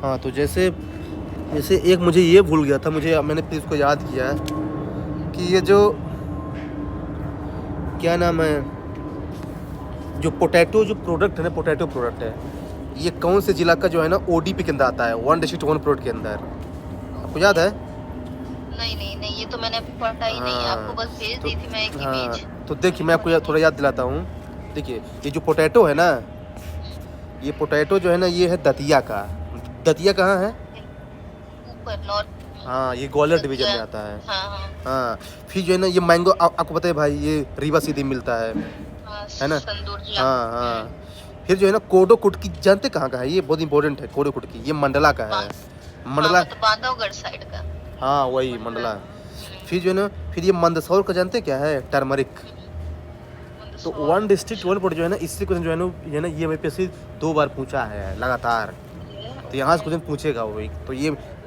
हाँ तो जैसे जैसे एक मुझे ये भूल गया था, मैंने फिर इसको याद किया है कि ये जो क्या नाम है, जो पोटैटो जो प्रोडक्ट है ना, पोटैटो प्रोडक्ट है, ये कौन से जिला का जो है ना ओडीपी के अंदर आता है, वन डिस्ट्रिक्ट वन प्रोडक्ट के अंदर, आपको याद है? नहीं नहीं नहीं, ये तो मैंने पढ़ा ही नहीं, आपको बस भेज दी थी मैं एक इमेज। तो देखिए मैं आपको थोड़ा याद दिलाता हूँ। देखिए ये जो पोटैटो है ना, ये पोटैटो जो है ना, ये है दतिया का। दतिया कहाँ है? ऊपर नॉर्थ। हाँ ये ग्वालियर डिवीजन में आता है। हाँ हाँ हाँ फिर जो है ना ये मैंगो आपको पता है भाई, ये रीवा सीधी मिलता है हाँ, ना? संदूर जिला। हाँ हाँ। फिर जो है ना कोडो कुटकी, जानते कहाँ का है? ये बहुत इंपॉर्टेंट है, कोडो कुटकी ये मंडला का है। मंडला, तो बांधवगढ़ साइड का। हाँ वही मंडला। फिर जो है ना, फिर ये मंदसौर का जानते क्या है? टर्मरिक। तो वन डिस्ट्रिक्ट वन प्रोडक्ट जो है ना, इससे क्वेश्चन जो है ना ये यूपीएससी 2 बार पूछा है लगातार, तो यहाँ से क्वेश्चन पूछेगा वो।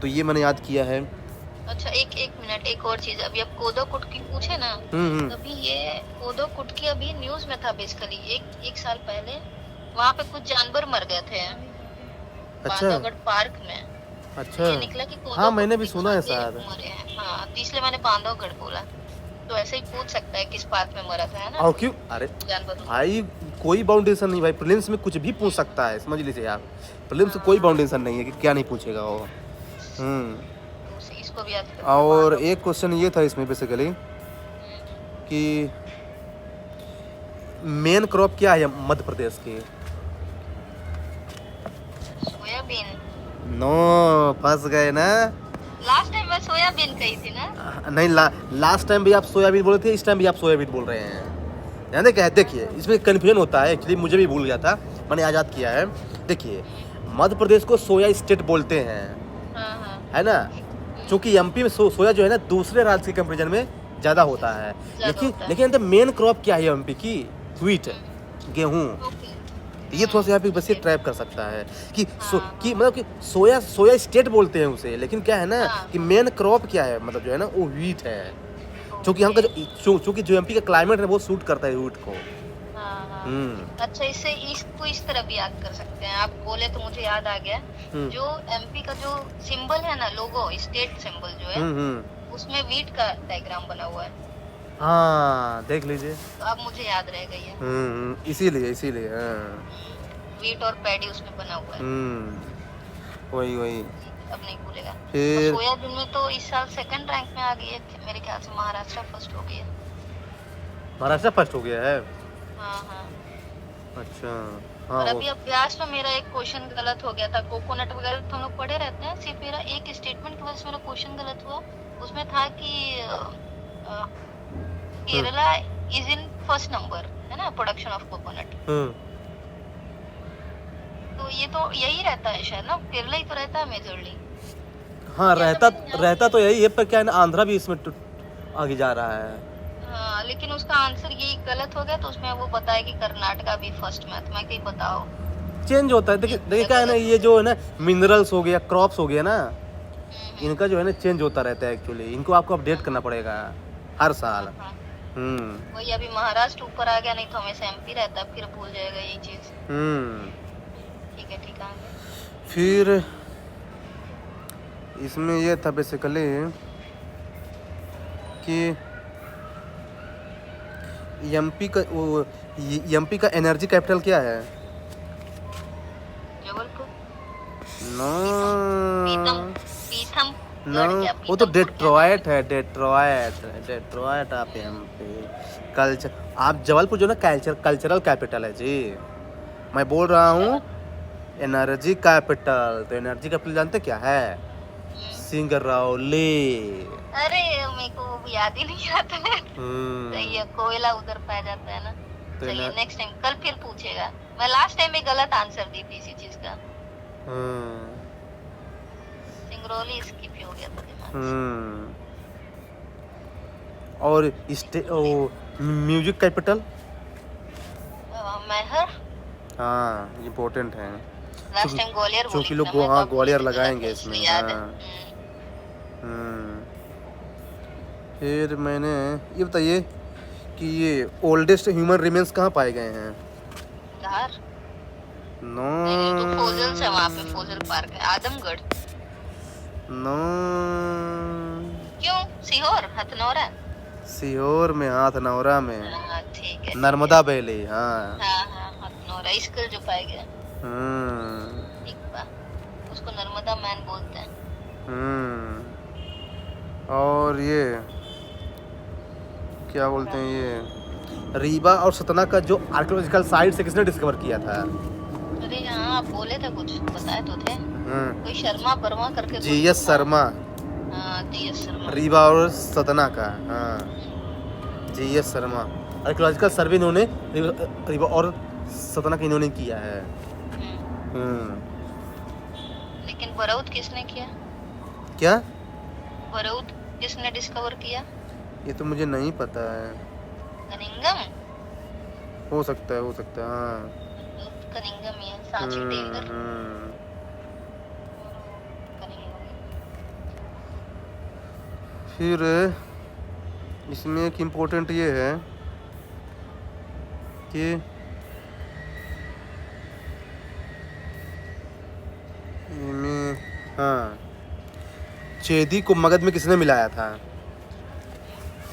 तो ये मैंने याद किया है। अच्छा एक मिनट, एक और चीज, अभी अब कोदो कुटकी पूछे ना, अभी ये कोदो कुटकी अभी न्यूज में था बेसिकली, एक साल पहले वहाँ पे कुछ जानवर मर गए थे। अच्छा बांधवगढ़ पार्क में। अच्छा। ये निकला कि कोदो हाँ मैंने भी कुटकी सुना है खा के शायद। मरे हैं। हाँ तो इसलिए मैंने बांधवगढ़ बोला। तो ऐसे ही पूछ सकता है किस पार्क में मरा था, है ना? और क्यों? अरे जानवर भाई कोई बाउंडेशन नहीं भाई, प्रीलिम्स में कुछ भी पूछ सकता है, समझ लीजिए आप। प्रीलिम्स में कोई बाउंडेशन नहीं है कि क्या नहीं पूछेगा वो। तो इसको भी याद कर। और एक क्वेश्चन ये था इसमें बेसिकली कि मेन क्रॉप क्या है मध्य प्रदेश की? सोयाबीन। नो, फंस गए ना। लास्ट टाइम मैं सोयाबीन कही थी ना? नहीं लास्ट टाइम भी आप सोयाबीन बोले थे, इस टाइम भी आप सोयाबीन बोल रहे हैं। यानी क्या है, देखिए इसमें कन्फ्यूजन होता है एक्चुअली, मुझे भी भूल गया था, मैंने आज़ाद किया है। देखिए मध्य प्रदेश को सोया स्टेट बोलते हैं, है ना? क्योंकि एमपी में सोया जो है ना दूसरे राज्य के कंपेरिजन में ज़्यादा होता है। लेकिन मेन क्रॉप क्या है एमपी की? व्हीट, गेहूँ। ये थोड़ा सा यहाँ पे बस ये ट्रैप कर सकता है कि कि मतलब कि सोया स्टेट बोलते हैं उसे, लेकिन क्या है ना कि मेन क्रॉप क्या है, मतलब जो है ना वो व्हीट है। क्योंकि यहाँ का चूंकि जो एमपी का क्लाइमेट है वो सूट करता है व्हीट को। अच्छा इसको इस तरह भी याद कर सकते हैं, आप बोले तो मुझे याद आ गया। जो एमपी का जो सिंबल है ना, लोगो, स्टेट सिंबल जो है, उसमें व्हीट का डायग्राम बना हुआ है। हाँ देख लीजिए, तो अब मुझे याद रह गई है। इसीलिए व्हीट और पैडी उसमें बना हुआ है। वही अब नहीं भूलेगा। फिर सोयाबीन में तो इस साल सेकंड रैंक में आ गई है मेरे ख्याल से, महाराष्ट्र फर्स्ट हो गई है। महाराष्ट्र फर्स्ट हो गया है? हाँ। अच्छा हाँ। और अभी अभ्यास में मेरा एक क्वेश्चन गलत हो गया था, कोकोनट वगैरह तो हम लोग पढ़े रहते हैं, सिर्फ मेरा एक स्टेटमेंट की वजह से मेरा क्वेश्चन गलत हुआ। उसमें था कि Kerala is in first number, है ना, प्रोडक्शन ऑफ कोकोनट। तो ये तो यही रहता है शायद ना, केरला ही तो रहता है मेजरली। हाँ रहता तो यही है, पर क्या है ना आंध्रा भी इसमें आगे जा रहा है। हाँ लेकिन उसका आंसर यही गलत हो गया, तो उसमें वो बताया कि कर्नाटका भी फर्स्ट में। तो मैं कहीं बताओ, चेंज होता है। देखिए क्या है ना, ये जो है ना मिनरल्स हो गया, क्रॉप्स हो गया ना, इनका जो है ना चेंज होता रहता है एक्चुअली, इनको आपको अपडेट करना पड़ेगा हर साल। वही अभी महाराष्ट्र ऊपर आ गया, नहीं तो हमेशा एमपी रहता, फिर भूल जाएगा ये चीज। ठीक है। फिर इसमें ये था बेसिकली कि एमपी का एनर्जी कैपिटल क्या है? जबलपुर। नो, वो तो डेट्रॉयट है, डेट्रॉयट आप एमपी। कल्चर, आप जबलपुर जो ना कल्चरल कैपिटल है जी। मैं बोल रहा हूँ एनर्जी कैपिटल। तो एनर्जी कैपिटल जानते क्या है? सिंगरौली। अरे मेरे को याद ही नहीं आता है। सही है, कोयला उधर पाया जाता है ना। चलिए नेक्स्ट टाइम, कल फिर पूछेगा। मैं लास्ट टाइम में गलत आंसर दी थी इसी चीज का। सिंगरौली स्किप हो गया था दिमाग से। और म्यूजिक कैपिटल? मैहर। हाँ इम्पोर्टेंट है। लास्ट टाइम ग्वालियर बोली थी, लोग ग्वालियर लगाएंगे इसमें। फिर मैंने ये बताइए कि ये ओल्डेस्ट ह्यूमन रिमेन्स कहाँ पाए गए हैं? नो नहीं तो फोजल्स है वहाँ पे, फोजल पार्क है, आदमगढ़। नो, क्यों? सीहोर, हथनौरा। सीहोर में, हथनौरा में, हाँ ठीक है। नर्मदा वैली। हाँ हाँ हाँ हथनौरा, स्किल जो पाए गए। ठीक बा, उसको नर्मदा मैन बोलते हैं। और ये क्या बोलते हैं, ये रीवा और सतना का जो आर्कियोलॉजिकल साइट से किसने डिस्कवर किया था? अरे हाँ आप बोले थे, कुछ बताए तो थे, कोई शर्मा वर्मा करके। जीएस शर्मा। हाँ जीएस शर्मा। रीवा और सतना का, हाँ जीएस शर्मा। आर्कियोलॉजिकल सर्वे इन्होंने रीवा और सतना का इन्होंने किया है। लेकिन बरौत किसने किया? क्या? बरौत किसने डिस्कवर किया? ये तो मुझे नहीं पता है। कनिंगम हो सकता है, हो सकता है, हाँ। कनिंगम ही है, सांची टेलर। फिर इसमें एक इम्पोर्टेंट ये है कि हाँ, चेदी को मगध में किसने मिलाया था?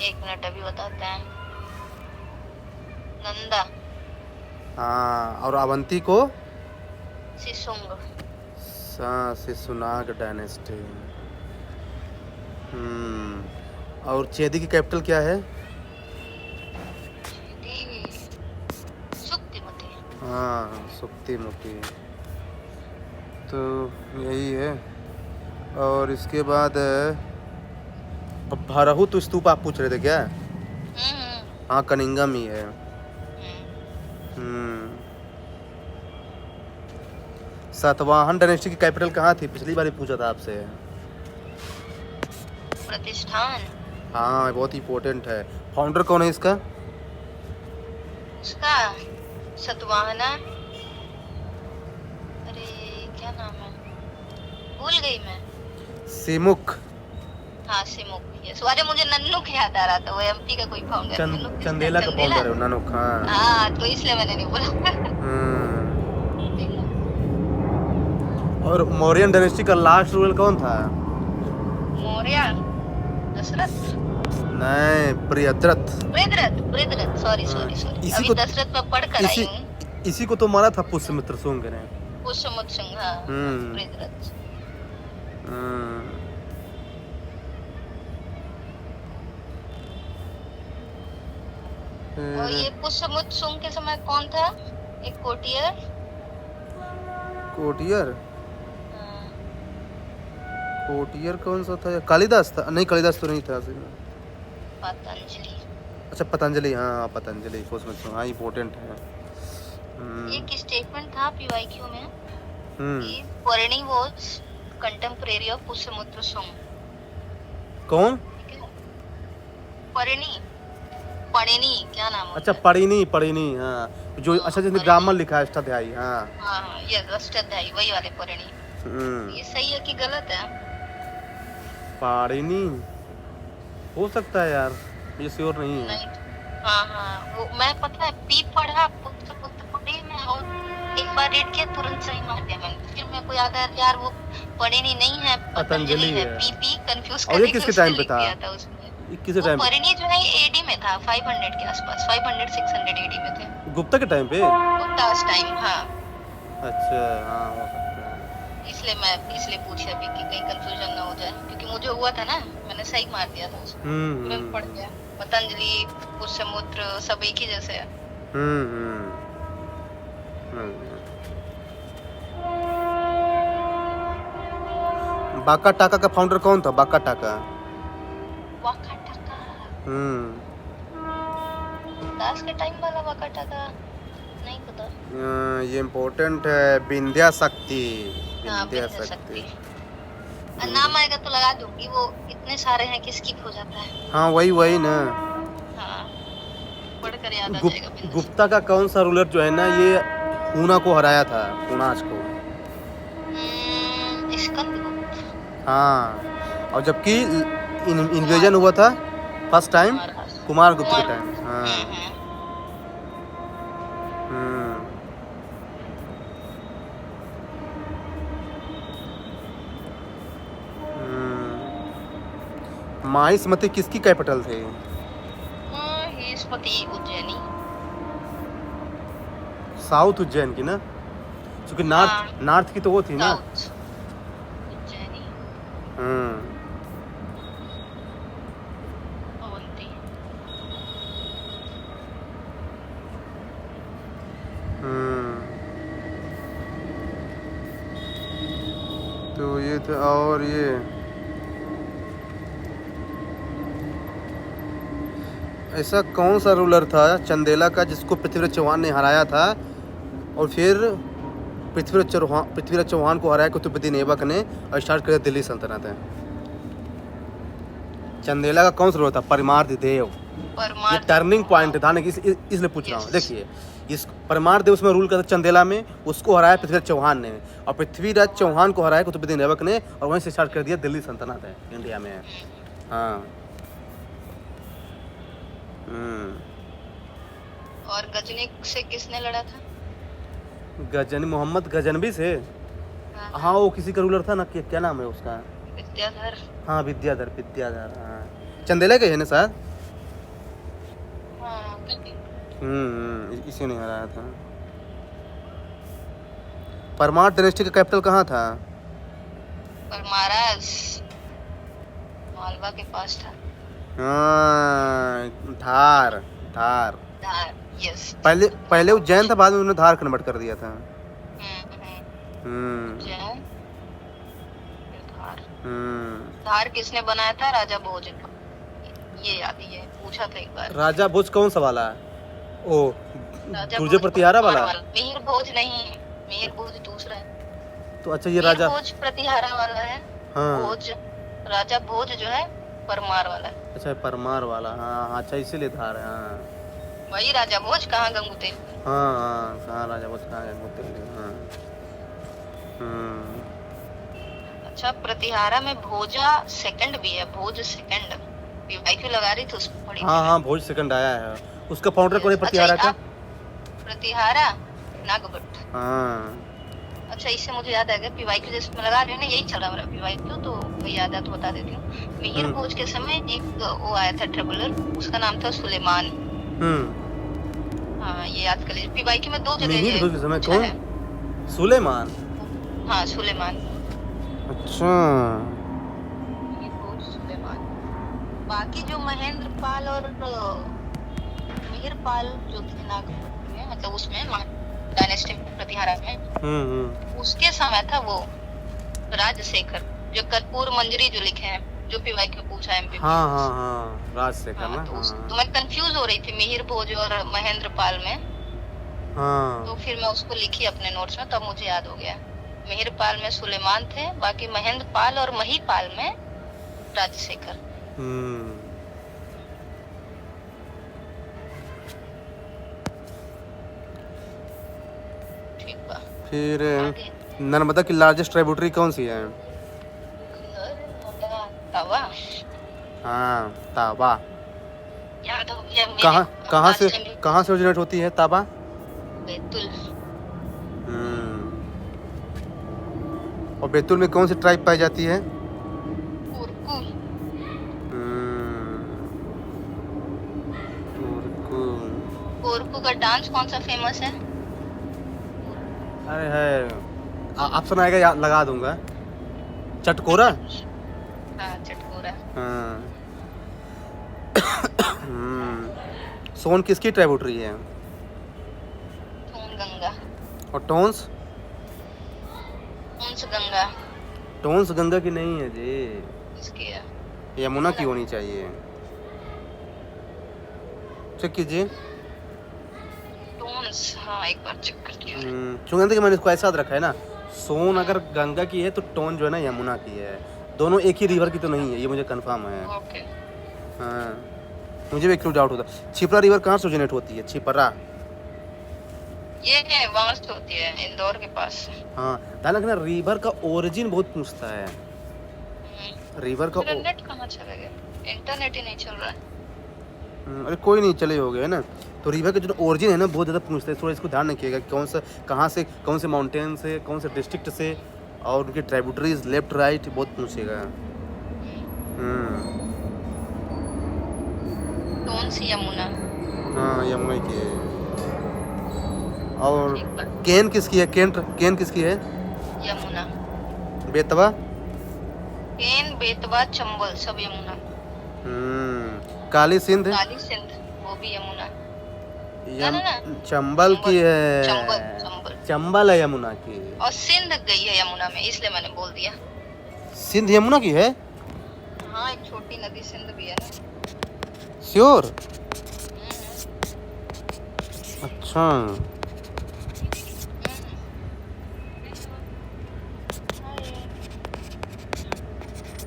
एक मिनट अभी बताते हैं। नंदा। हाँ, और अवंती को? सिसुंग। हाँ, सिसुनाग डायनेस्टी। और चेदी की कैपिटल क्या है? सुक्तिमुखी। हाँ, सुक्तिमुखी। तो यही है। और इसके बाद भरहुत स्तूप आप पूछ रहे थे क्या? हाँ, कनिंगम ही है। सातवाहन डायनेस्टी की कैपिटल कहाँ थी? पिछली बार ही पूछा था आपसे। प्रतिष्ठान। हाँ, बहुत इम्पोर्टेंट है। फाउंडर कौन है इसका? उसका सतवाहना, अरे क्या नाम है, भूल गई मैं। सिमुक। हाँ सिमुक, यस। अरे मुझे नन्नुक याद आ रहा था, वो एमपी का कोई फाउंडर। चंदेला का फाउंडर है नन्नुक। हाँ तो इसलिए मैंने नहीं बोला। और मौर्यन डायनेस्टी का लास्ट रूलर कौन था? मौर्य, दशरथ। नहीं, प्रियद्रथ। प्रियद्रथ, सॉरी। अभी दशरथ में पढ़ कर आई हूँ। इसी को तो मारा था पुष्यमित्र शुंग ने। पुष्यमित्र शुंग, हाँ। प्रियद्रथ। और ये पुष्यमित्र शुंग के समय कौन था? एक कोटियर। कोटियर कौन सा था? कालिदास था? नहीं, कालिदास तो नहीं था। पतंजलि। अच्छा, पतंजलि। हाँ, पतंजलि। हाँ, इम्पोर्टेंट है। एक स्टेटमेंट था पीवाईक्यू में कि परणी was contemporary of Pushyamitra Shunga. कौन? परिणी क्या नाम है? अच्छा, परिणी। हाँ, जो अच्छा जिसने ग्रामर लिखा है, अष्टाध्यायी। हाँ ये अष्टाध्यायी, वही वाले परिणी। ये सही है कि गलत है? पारिणी हो सकता है यार, ये श्योर नहीं है। हाँ वो मैं पता है पी पढ़ा पढ़ी में, और एक बार रीड किया तुरंत सही मार दिया मैंने। फिर मेरे को याद आया यार वो परिणी नहीं है, पतंजलि है। पी कंफ्यूज और ये किसके टाइम पे था? किसके टाइम? परिणी जो है 80 में था, 500 के आसपास, 500-600 एडी में थे। गुप्ता के टाइम पे? गुप्ता टाइम, हाँ। अच्छा, हाँ हो सकता है। इसलिए पूछा भी कि कहीं कंफ्यूजन ना हो जाए, क्योंकि मुझे हुआ था ना, मैंने सही मार दिया था उसको। तुरंत पड़ गया। पतंजलि, पुष्यमित्र सब एक ही जैसे है। बाका टाका का फाउंडर कौन था? बाका टाका। दास के टाइम वाला बाका टाका नहीं पता। ये इम्पोर्टेंट है। विंध्या शक्ति। नाम आएगा तो लगा दूंगी, वो इतने सारे हैं कि स्किप हो जाता है। हाँ, वही ना। हाँ, पढ़कर याद आ जाएगा। गुप्ता का कौन सा रूलर जो है ना, ये पूना को हराया था, पूनाज को? स्कंदगुप्त। हाँ, और जबकि इन्वेजन हुआ था फर्स्ट टाइम कुमारगुप्त के टाइम। हाँ। माहिष्मति किसकी कैपिटल थी? माहिष्मति उज्जैनी। साउथ उज्जैन की ना, क्योंकि नॉर्थ की तो वो थी ना। उज्जैनी। अवंती। तो ये था। और ये ऐसा कौन सा रूलर था चंदेला का जिसको पृथ्वीराज चौहान ने हराया था और फिर पृथ्वीराज चौहान को हराया कुतुबुद्दीन ऐबक ने और स्टार्ट कर दिया दिल्ली सल्तनत है? चंदेला का कौन सा रूलर था? परमार्थ देव। ये टर्निंग पॉइंट था ना, इसलिए पूछ रहा हूँ। देखिए, इस परमार देव उसमें रूल करता चंदेला में, उसको हराया पृथ्वीराज चौहान ने और पृथ्वीराज चौहान को हराया कुतुबुद्दीन ऐबक ने और वहीं से स्टार्ट कर दिया दिल्ली सल्तनत है इंडिया में। हाँ। और गजनी से किसने लड़ा था? गजनी, मोहम्मद गजनवी से। हाँ, वो किसी का रूलर था ना, क्या नाम है उसका? विद्याधर। हाँ, विद्याधर। हाँ, चंदेला के है ना शायद। इसी ने हराया था। परमार डायनेस्टी का कैपिटल कहाँ था? परमारस मालवा के पास था। हाँ, धार। यस। पहले उज्जैन था, बाद में उन्होंने धार कन्वर्ट कर दिया था। उज्जैन, धार किसने बनाया था? राजा भोज। ये याद ही है, पूछा था एक बार। राजा भोज कौन सा वाला? ओ, दुर्जे प्रतिहारा वाला? मिहिर भोज नहीं, मिहिर भोज दूसरा है। तो अच्छा, ये राजा भोज प्रतिहारा वाला है। हाँ। भोज, राजा भोज जो है परमार वाला है। अच्छा, परमार वाला। हाँ, अच्छा, इसीलिए धार है। हाँ, वही राजा भोज। कहाँ गंगूतेल? हाँ, कहाँ राजा भोज, कहाँ गंगूतेल। हाँ। अच्छा, प्रतिहारा में भोजा सेकंड भी है। भोज सेकंड क्यों लगा रही थी उसको पड़ी। हाँ, भोज सेकंड आया है। उसका फाउंडर कौन है प्रतिहारा का? प्रतिहारा नागभट्ट। हाँ। अच्छा, इससे मुझे याद आ गया, पीवाईक्यू जैसे मैं लगा रही हूँ ना, यही चल रहा मेरा पीवाईक्यू, तो वही याद है तो बता देती हूँ। मिहिर भोज के समय एक वो आया था ट्रेवलर, उसका नाम था सुलेमान। हाँ, ये याद कर लीजिए। पीवाईक्यू में 2 जगह है। मिहिर भोज के समय कौन? सुलेमान। हाँ, सुलेमान। अच्छा, मिहिर भोज, सुलेमान। बाकी जो महेंद्र पाल और मिहिर पाल जो थे नागभट्ट में, मतलब उसमें डायनेस्टी प्रतिहारा में, उसके समय था वो राजशेखर, जो कर्पूर मंजरी जो लिखे हैं, जो पीवाईक्यू पूछा है। हाँ, राजशेखर ना। तो मैं कंफ्यूज हो रही थी मिहिर भोज और महेंद्र पाल में। हाँ। तो फिर मैं उसको लिखी अपने नोट्स में, तब मुझे याद हो गया। मिहिर पाल में सुलेमान थे, बाकी महेंद्र पाल और महिपाल में राजशेखर। फिर नर्मदा की लार्जेस्ट ट्राइब्यूटरी कौन सी है? तावा। हाँ, ताबा। याद हो गया। कहाँ से ओरिजिनेट होती है ताबा? बैतूल। और बैतूल में कौन सी ट्राइब पाई जाती है? कोरकू। कोरकू का डांस कौन सा फेमस है? अरे है, ऑप्शन आएगा, याद लगा दूंगा। चटकोरा। हाँ, चटकोरा। सोन किसकी ट्राइब्यूटरी है? सोन गंगा। और टोन्स? टोन्स गंगा। टोन्स गंगा की नहीं है जी, इसकी है, यमुना की होनी चाहिए। चेक कीजिए। टोन्स, हाँ, एक बार चेक कर लिया। चूंकि कि मैंने इसको ऐसा रखा है ना, सोन अगर गंगा की है तो टोन जो है ना यमुना की है। दोनों एक ही रिवर की तो नहीं है, ये मुझे कंफर्म है। ओके। हाँ, मुझे भी क्यों डाउट होता। छिपरा रिवर कहाँ से ओरिजिनेट होती है? छिपरा, ये वहाँ से होती है, इंदौर के पास। हाँ, हालांकि ना रिवर का ओरिजिन बहुत पूछता है। रिवर का इंटरनेट कहाँ चला गया? इंटरनेट ही नहीं चल रहा है। अरे कोई नहीं, चले हो गए ना। तो रिवर का जो ओरिजिन है ना, बहुत ज़्यादा पूछते हैं। थोड़ा इसको ध्यान रखिएगा, कौन सा, कहाँ से, कौन से माउंटेन से, कौन से डिस्ट्रिक्ट से, और उनकी ट्राइब्यूटरीज लेफ्ट राइट बहुत पूछेगा। कौन सी यमुना? हाँ यमुना की है। और ठीक बात। केन किसकी है? केन किसकी है? यमुना। बेतवा? केन, बेतवा, चंबल सब यमुना। काली सिंध? काली सिंध वो भी यमुना। ना। चंबल की है। चंबल चंबल है यमुना की। और सिंध गई है यमुना में, इसलिए मैंने बोल दिया। सिंध यमुना की है? हाँ, एक छोटी नदी सिंध भी है ना। श्योर? हम्म। अच्छा